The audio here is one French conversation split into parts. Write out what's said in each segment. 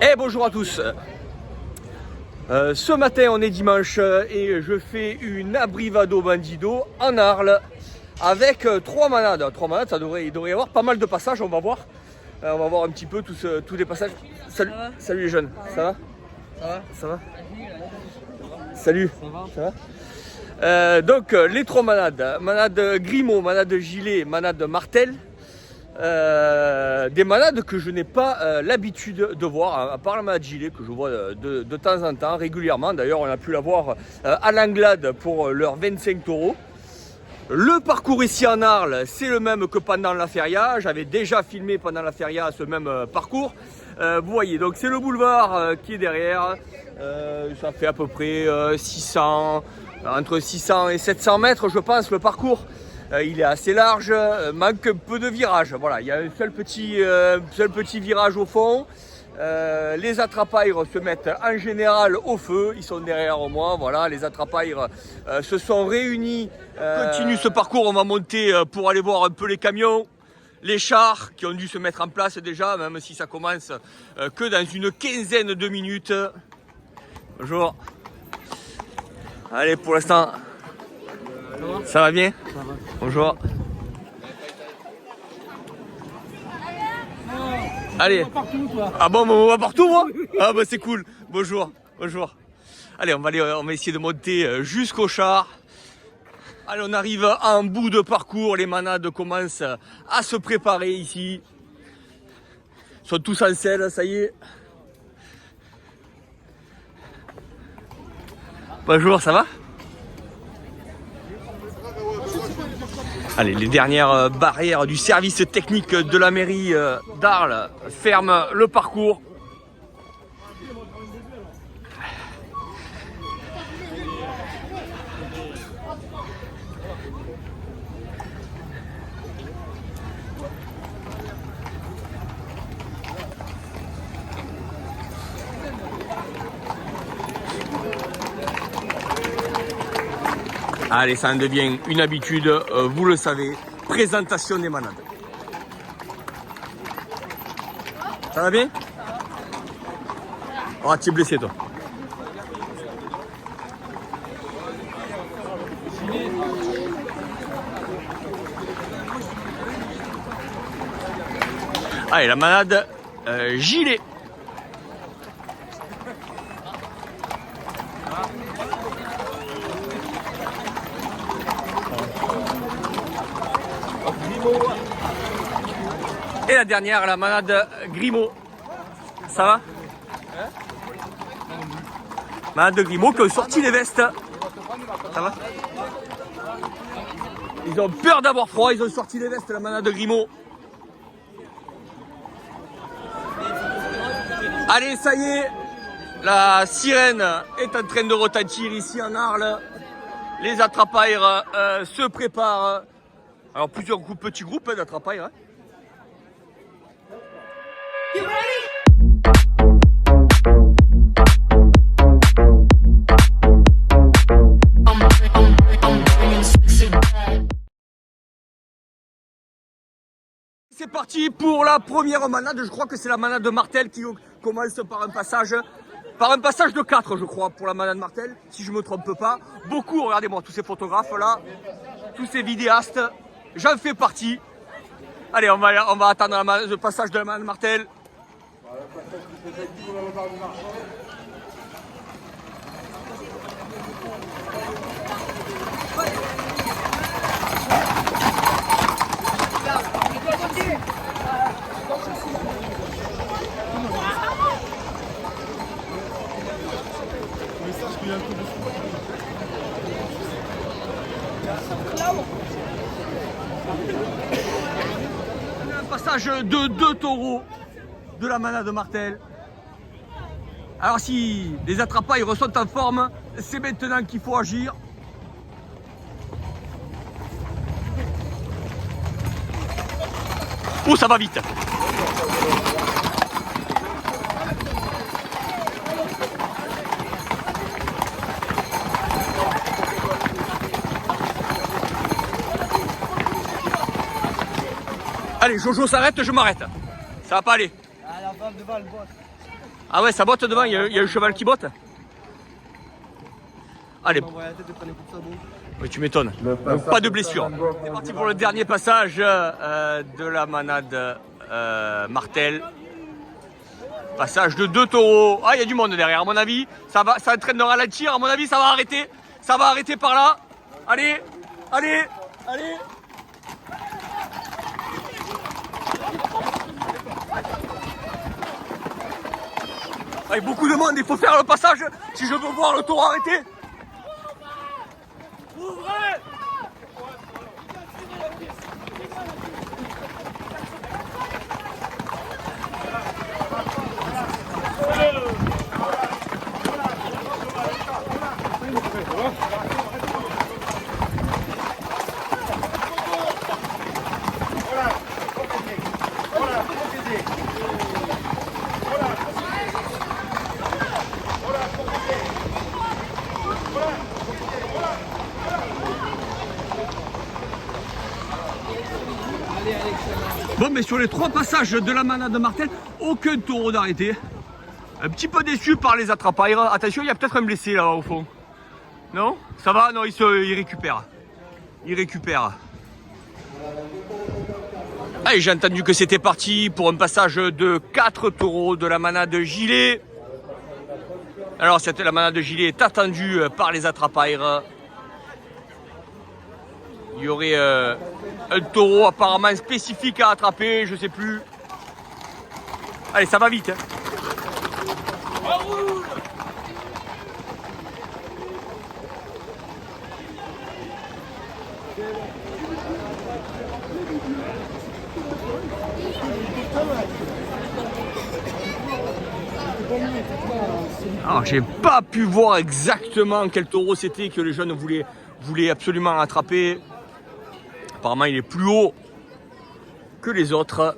Et bonjour à tous. Ce matin on est dimanche et je fais une abrivado bandido en Arles avec 3 manades. 3 manades, il devrait y avoir pas mal de passages, on va voir. On va voir un petit peu tous les passages. Salut, salut les jeunes, ça va? Ça va? Ça va? Salut, ça va? Donc les 3 manades, manade Grimaud, manade Gilet, manade Martel. Des manades que je n'ai pas l'habitude de voir, à part la manade Gilet que je vois de temps en temps, régulièrement. D'ailleurs, on a pu la voir à l'Anglade pour leurs 25 taureaux. Le parcours ici en Arles, c'est le même que pendant la feria. J'avais déjà filmé pendant la feria ce même parcours. Vous voyez, donc c'est le boulevard qui est derrière. Ça fait à peu près 600, entre 600 et 700 mètres, je pense, le parcours. Il est assez large, manque un peu de virage. Voilà, il y a un seul petit virage au fond. Les attrapaires se mettent en général au feu, ils sont derrière moi. Voilà, les attrapaires se sont réunis. Continue ce parcours, on va monter pour aller voir un peu les camions, les chars qui ont dû se mettre en place déjà, même si ça commence que dans une quinzaine de minutes. Bonjour. Allez, pour l'instant, ça va bien? Ça va. Bonjour. Allez. On va partout, toi. Ah bon, on va partout, moi? Ah bah c'est cool. Bonjour. Bonjour. Allez, on va essayer de monter jusqu'au char. Allez, on arrive en bout de parcours. Les manades commencent à se préparer ici. Ils sont tous en selle, ça y est. Bonjour, ça va? Allez, les dernières barrières du service technique de la mairie d'Arles ferment le parcours. Allez, ça en devient une habitude, vous le savez, présentation des manades. Ça va bien? Oh, tu es blessé toi. Allez, la manade Gilet. Et la dernière, la manade Grimaud. Ça va? Manade de Grimaud qui ont sorti les vestes. Ça va? Ils ont peur d'avoir froid, ils ont sorti les vestes, la manade de Grimaud. Allez, ça y est, la sirène est en train de retentir ici en Arles. Les attrapaires se préparent. Alors plusieurs petits groupes d'attrapaires. You ready? C'est parti pour la première manade. Je crois que c'est la manade de Martel qui commence par un passage de 4, je crois, pour la manade Martel, si je me trompe pas. Beaucoup, regardez-moi, tous ces photographes là, tous ces vidéastes, j'en fais partie. Allez, on va attendre le passage de la manade Martel. Un passage de 2 taureaux de la manade de Martel. Alors si les attrapaires ressortent en forme, c'est maintenant qu'il faut agir. Oh, ça va vite. Allez, Jojo s'arrête, je m'arrête. Ça va pas aller. devant, le botte. Ah ouais, ça botte devant, il y a le cheval qui botte. Allez. Oui, tu m'étonnes. Pas de blessure. C'est parti pour le dernier passage de la manade Martel. Passage de 2 taureaux. Ah, il y a du monde derrière, à mon avis. Ça est en train de ralentir. À mon avis, ça va arrêter. Ça va arrêter par là. Allez, allez, allez. Il y a beaucoup de monde, il faut faire le passage si je veux voir le taureau arrêter. Ouvrez! Bon, mais sur les 3 passages de la manade de Martel, aucun taureau d'arrêté. Un petit peu déçu par les attrapailles. Attention, il y a peut-être un blessé là-bas au fond. Non? Ça va? Non, il récupère. Il récupère. Allez, j'ai entendu que c'était parti pour un passage de 4 taureaux de la manade Gilet. Alors, la manade de Gilet est attendue par les attrapailles. Il y aurait un taureau apparemment spécifique à attraper, je sais plus. Allez, ça va vite. Hein. Alors, j'ai pas pu voir exactement quel taureau c'était que les jeunes voulaient absolument attraper. Apparemment, il est plus haut que les autres.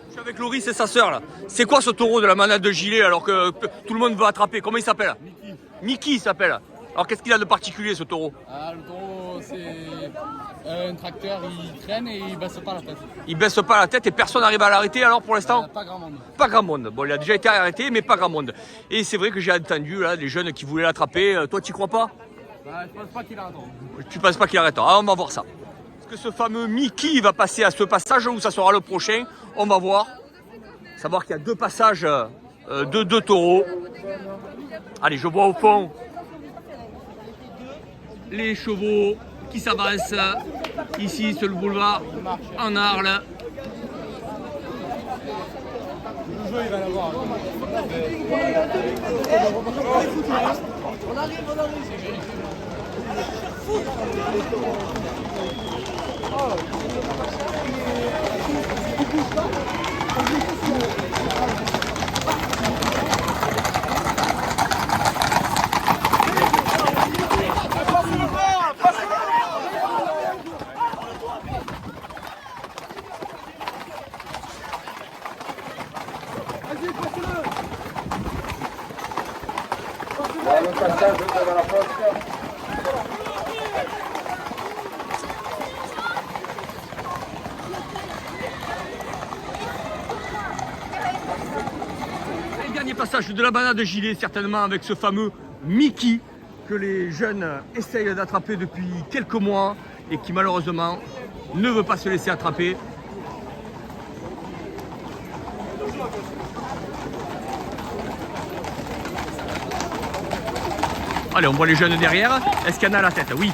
Je suis avec Loris et sa sœur là. C'est quoi ce taureau de la manade de Gilet alors que tout le monde veut attraper? Comment il s'appelle? Mickey. Mickey il s'appelle. Alors qu'est-ce qu'il a de particulier ce taureau? Ah, le taureau, c'est un tracteur, il traîne et il baisse pas la tête. Il baisse pas la tête et personne n'arrive à l'arrêter alors pour l'instant? Pas grand monde. Pas grand monde. Bon, il a déjà été arrêté, mais pas grand monde. Et c'est vrai que j'ai entendu là des jeunes qui voulaient l'attraper. Toi, tu crois pas? Bah, je pense pas qu'il arrête. Tu penses pas qu'il arrête? Ah, on va voir ça. Est-ce que ce fameux Mickey va passer à ce passage ou ça sera le prochain? On va voir. Savoir qu'il y a 2 passages de 2 taureaux. Allez, je vois au fond les chevaux qui s'avancent ici sur le boulevard en Arles. Le jeu, il va l'avoir. On arrive. Le passage de la poste. Le dernier passage de la manade de Gilet, certainement avec ce fameux Mickey que les jeunes essayent d'attraper depuis quelques mois et qui malheureusement ne veut pas se laisser attraper. Allez, on voit les jeunes derrière. Est-ce qu'il y en a à la tête? Oui.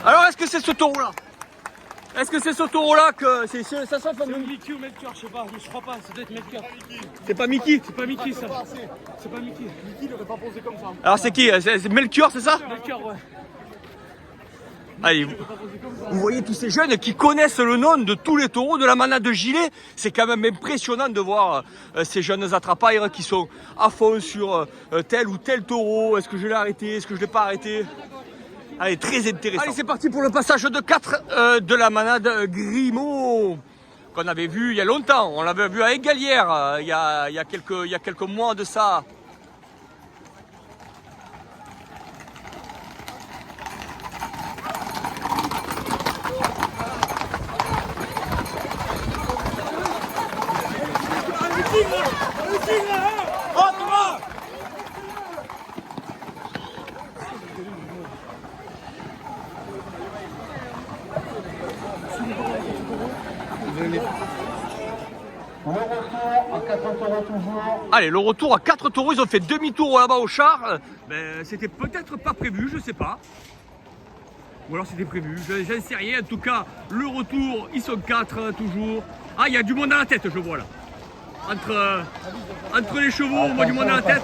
Alors, est-ce que c'est ce taureau-là? Est-ce que c'est ce taureau-là que c'est ça? C'est un Mickey ou Melchior, je sais pas, je crois pas, c'est peut-être Melchior. C'est pas Mickey? C'est pas Mickey ça. C'est pas Mickey. Mickey n'aurait pas posé comme ça. Alors c'est qui? C'est Melchior, c'est ça? Melchior, ouais. Allez, vous voyez tous ces jeunes qui connaissent le nom de tous les taureaux de la manade de Gilet. C'est quand même impressionnant de voir ces jeunes attrapailles qui sont à fond sur tel ou tel taureau. Est-ce que je l'ai arrêté? Est-ce que je l'ai pas arrêté? Allez, très intéressant. Allez, c'est parti pour le passage de 4 de la manade Grimaud, qu'on avait vu il y a longtemps. On l'avait vu à Égalière il y a quelques mois de ça. Le retour à 4 taureaux toujours. Allez, le retour à 4 taureaux, ils ont fait demi-tour là-bas au char. Ben, c'était peut-être pas prévu, je sais pas. Ou alors c'était prévu, j'en sais rien. En tout cas, le retour, ils sont 4 toujours. Ah, il y a du monde à la tête, je vois là. Entre les chevaux, on voit du monde à la tête.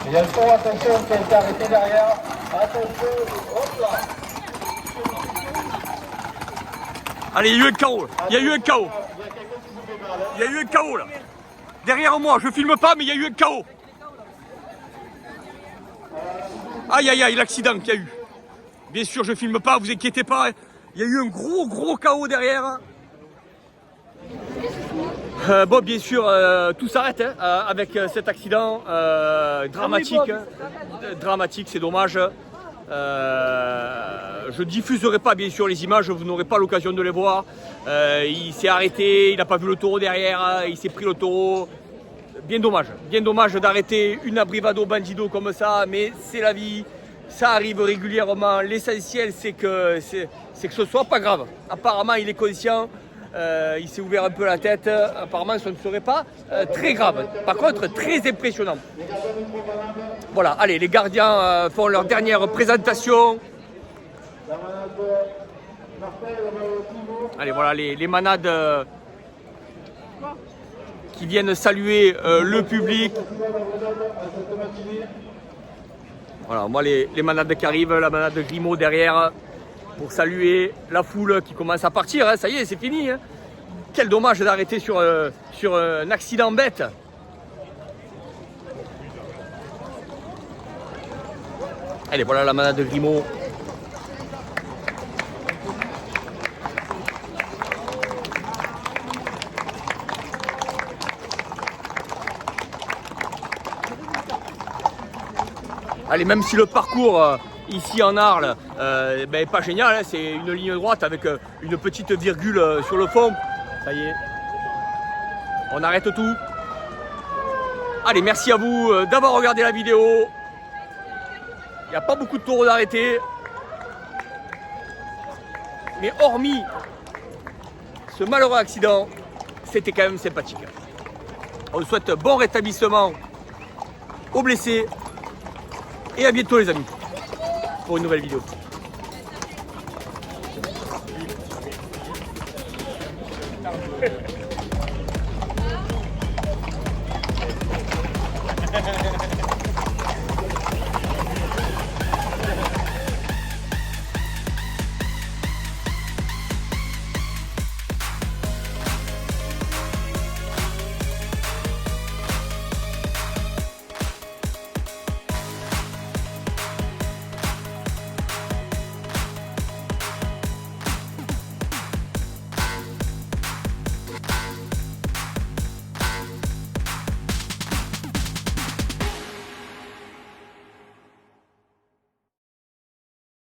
Il y a le taureau, attention, qui a été arrêté derrière. Attention, hop là. Allez, il y a eu un chaos. Il y a eu un chaos. Il y a eu un chaos là. Derrière moi, je filme pas, mais il y a eu un chaos. Aïe aïe aïe, l'accident qu'il y a eu. Bien sûr, je filme pas, vous inquiétez pas. Il y a eu un gros chaos derrière. Bon, bien sûr, tout s'arrête avec cet accident dramatique. Dramatique, c'est dommage. Je diffuserai pas bien sûr les images, vous n'aurez pas l'occasion de les voir. Il s'est arrêté, il n'a pas vu le taureau derrière, il s'est pris le taureau. Bien dommage d'arrêter une abrivado bandido comme ça, mais c'est la vie, ça arrive régulièrement. L'essentiel c'est que ce soit pas grave. Apparemment il est conscient, il s'est ouvert un peu la tête, apparemment ce ne serait pas très grave. Par contre très impressionnant. Voilà, allez, les gardiens font leur dernière présentation. Allez, voilà les manades qui viennent saluer le public. Voilà, moi les manades qui arrivent, la manade de Grimaud derrière pour saluer la foule qui commence à partir. Hein, ça y est, c'est fini. Hein. Quel dommage d'arrêter sur un accident bête. Allez, voilà la manade de Grimaud. Allez, même si le parcours ici en Arles n'est pas génial, hein, c'est une ligne droite avec une petite virgule sur le fond. Ça y est, on arrête tout. Allez, merci à vous d'avoir regardé la vidéo. Il n'y a pas beaucoup de taureaux d'arrêter. Mais hormis ce malheureux accident, c'était quand même sympathique. On souhaite bon rétablissement aux blessés. Et à bientôt les amis, pour une nouvelle vidéo.